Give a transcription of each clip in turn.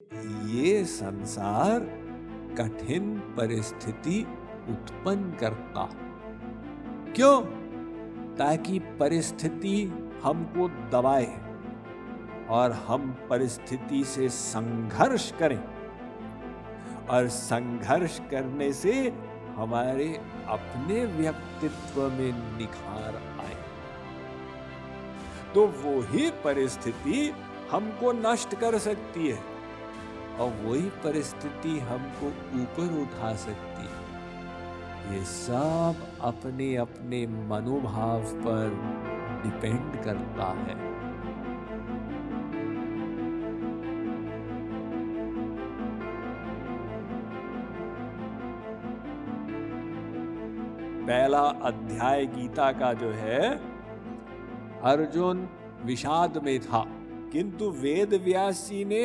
ये संसार कठिन परिस्थिति उत्पन्न करता। क्यों? ताकि परिस्थिति हमको दबाए और हम परिस्थिति से संघर्ष करें, और संघर्ष करने से हमारे अपने व्यक्तित्व में निखार आए। तो वो ही परिस्थिति हमको नष्ट कर सकती है और वही परिस्थिति हमको ऊपर उठा सकती है। ये सब अपने अपने मनोभाव पर डिपेंड करता है। पहला अध्याय गीता का जो है, अर्जुन विषाद में था, किंतु वेद व्यास जी ने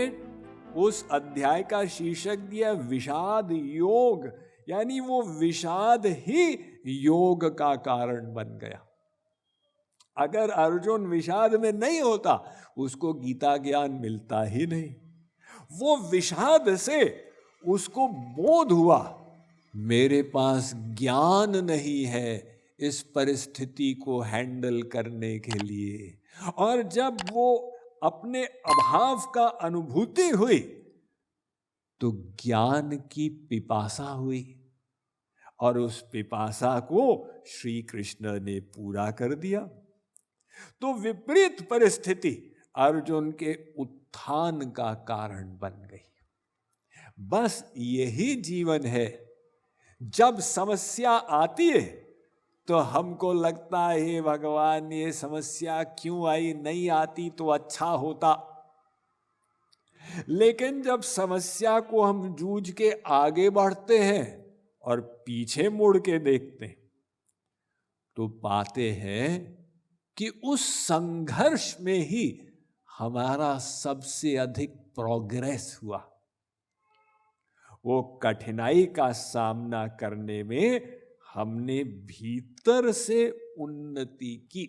उस अध्याय का शीर्षक दिया विषाद योग, यानी वो विषाद ही योग का कारण बन गया। अगर अर्जुन विषाद में नहीं होता, उसको गीता ज्ञान मिलता ही नहीं। वो विषाद से उसको बोध हुआ, मेरे पास ज्ञान नहीं है इस परिस्थिति को हैंडल करने के लिए। और जब वो अपने अभाव का अनुभूति हुई तो ज्ञान की पिपासा हुई, और उस पिपासा को श्री कृष्ण ने पूरा कर दिया। तो विपरीत परिस्थिति अर्जुन के उत्थान का कारण बन गई। बस यही जीवन है। जब समस्या आती है तो हमको लगता है हे भगवान, ये समस्या क्यों आई, नहीं आती तो अच्छा होता। लेकिन जब समस्या को हम जूझ के आगे बढ़ते हैं और पीछे मुड़ के देखते हैं तो पाते हैं कि उस संघर्ष में ही हमारा सबसे अधिक प्रोग्रेस हुआ। वो कठिनाई का सामना करने में हमने भीतर से उन्नति की।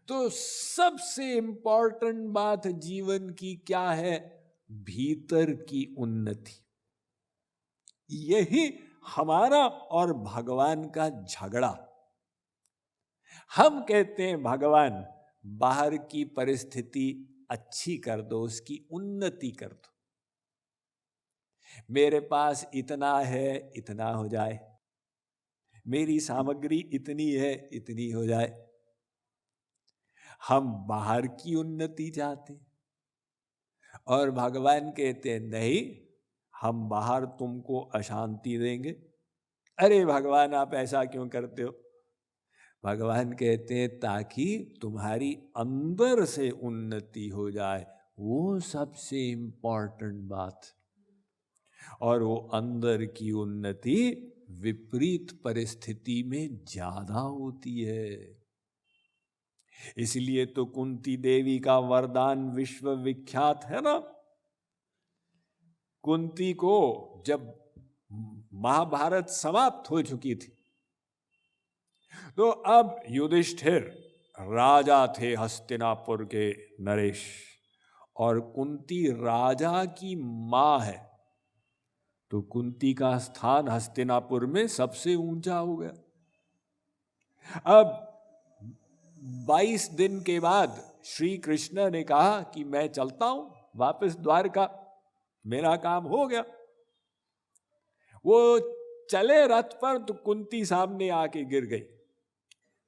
तो सबसे इंपॉर्टेंट बात जीवन की क्या है? भीतर की उन्नति। यही हमारा और भगवान का झगड़ा। हम कहते हैं भगवान बाहर की परिस्थिति अच्छी कर दो, उसकी उन्नति कर दो। मेरे पास इतना है, इतना हो जाए, मेरी सामग्री इतनी है, इतनी हो जाए। हम बाहर की उन्नति चाहते और भगवान कहते हैं नहीं, हम बाहर तुमको अशांति देंगे। अरे भगवान आप ऐसा क्यों करते हो? भगवान कहते हैं ताकि तुम्हारी अंदर से उन्नति हो जाए, वो सबसे इंपॉर्टेंट बात। और वो अंदर की उन्नति विपरीत परिस्थिति में ज्यादा होती है। इसलिए तो कुंती देवी का वरदान विश्व विख्यात है ना। कुंती को जब महाभारत समाप्त हो चुकी थी तो अब युधिष्ठिर राजा थे हस्तिनापुर के नरेश, और कुंती राजा की मां है, तो कुंती का स्थान हस्तिनापुर में सबसे ऊंचा हो गया। अब 22 दिन के बाद श्री कृष्ण ने कहा कि मैं चलता हूं वापस द्वारका, मेरा काम हो गया। वो चले रथ पर तो कुंती सामने आके गिर गई।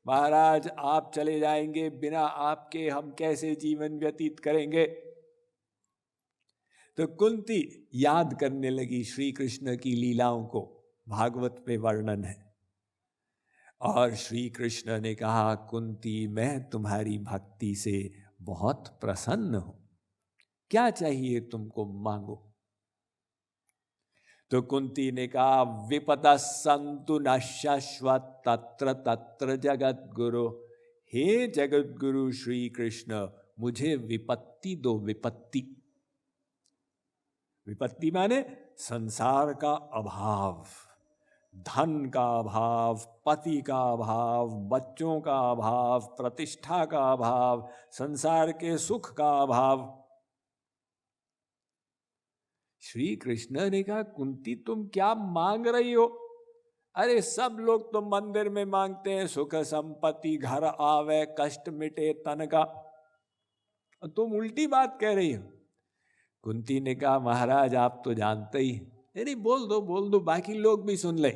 महाराज आप चले जाएंगे, बिना आपके हम कैसे जीवन व्यतीत करेंगे? तो कुंती याद करने लगी श्री कृष्ण की लीलाओं को, भागवत में वर्णन है। और श्री कृष्ण ने कहा कुंती मैं तुम्हारी भक्ति से बहुत प्रसन्न हूं, क्या चाहिए तुमको मांगो। तो कुंती ने कहा विपदा संतु न शाश्वत तत्र तत्र जगत गुरु, हे जगत गुरु श्री कृष्ण मुझे विपत्ति दो। विपत्ति, विपत्ति माने संसार का अभाव, धन का अभाव, पति का अभाव, बच्चों का अभाव, प्रतिष्ठा का अभाव, संसार के सुख का अभाव। श्री कृष्ण ने कहा, कुंती तुम क्या मांग रही हो? अरे सब लोग तो मंदिर में मांगते हैं सुख संपत्ति, घर आवे, कष्ट मिटे तन का, तुम उल्टी बात कह रही हो। कुंती ने कहा, महाराज आप तो जानते ही। नहीं बोल दो, बाकी लोग भी सुन ले।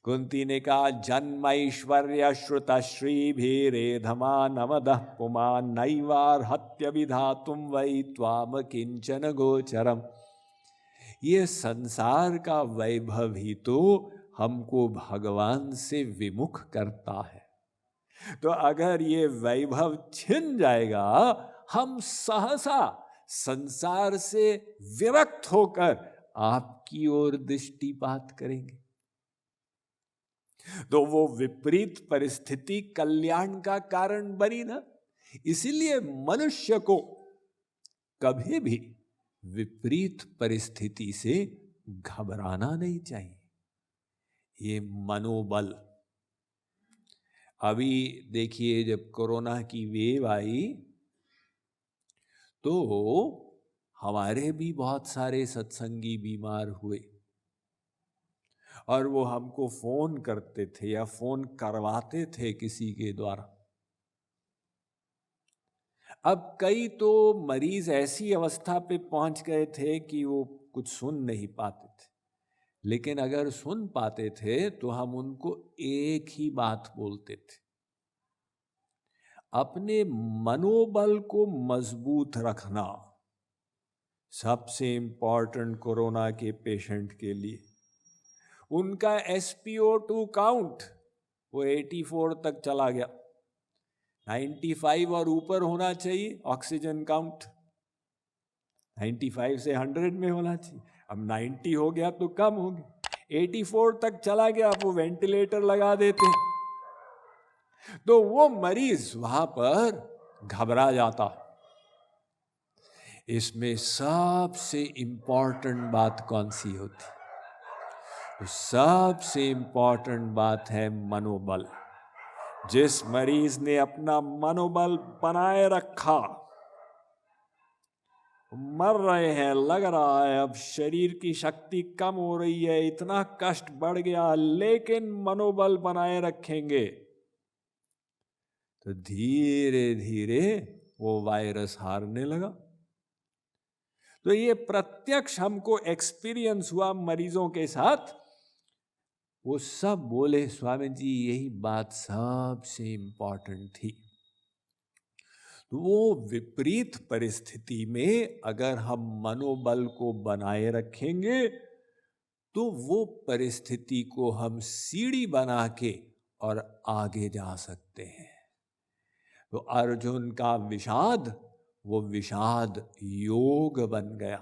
कुंती ने कहा, जन्म ऐश्वर्य श्रुत श्री भीरेधमा नमदः पुमान नैवार हत्य विधा तुम वै त्वाम किंचन गोचरम। ये संसार का वैभव ही तो हमको भगवान से विमुख करता है। तो अगर ये वैभव छिन जाएगा, हम सहसा संसार से विरक्त होकर आपकी ओर दृष्टिपात करेंगे। तो वो विपरीत परिस्थिति कल्याण का कारण बनी ना। इसीलिए मनुष्य को कभी भी विपरीत परिस्थिति से घबराना नहीं चाहिए। ये मनोबल, अभी देखिए जब कोरोना की वेव आई तो हमारे भी बहुत सारे सत्संगी बीमार हुए और वो हमको फोन करते थे या फोन करवाते थे किसी के द्वारा। अब कई तो मरीज ऐसी अवस्था पे पहुंच गए थे कि वो कुछ सुन नहीं पाते थे, लेकिन अगर सुन पाते थे तो हम उनको एक ही बात बोलते थे, अपने मनोबल को मजबूत रखना सबसे इंपॉर्टेंट कोरोना के पेशेंट के लिए। उनका SpO2 काउंट वो 84 तक चला गया, 95 और ऊपर होना चाहिए। ऑक्सीजन काउंट 95 से 100 में होना चाहिए, अब 90 हो गया तो कम हो गया, 84 तक चला गया। अब वो वेंटिलेटर लगा देते हैं तो वो मरीज वहां पर घबरा जाता। इसमें सबसे इंपॉर्टेंट बात कौन सी होती? तो सबसे इंपॉर्टेंट बात है मनोबल। जिस मरीज ने अपना मनोबल बनाए रखा, मर रहे हैं, लग रहा है अब शरीर की शक्ति कम हो रही है, इतना कष्ट बढ़ गया, लेकिन मनोबल बनाए रखेंगे तो धीरे धीरे वो वायरस हारने लगा। तो ये प्रत्यक्ष हमको एक्सपीरियंस हुआ मरीजों के साथ। वो सब बोले, स्वामी जी यही बात सबसे इंपॉर्टेंट थी। तो वो विपरीत परिस्थिति में अगर हम मनोबल को बनाए रखेंगे तो वो परिस्थिति को हम सीढ़ी बना के और आगे जा सकते हैं। तो अर्जुन का विषाद, वो विषाद योग बन गया।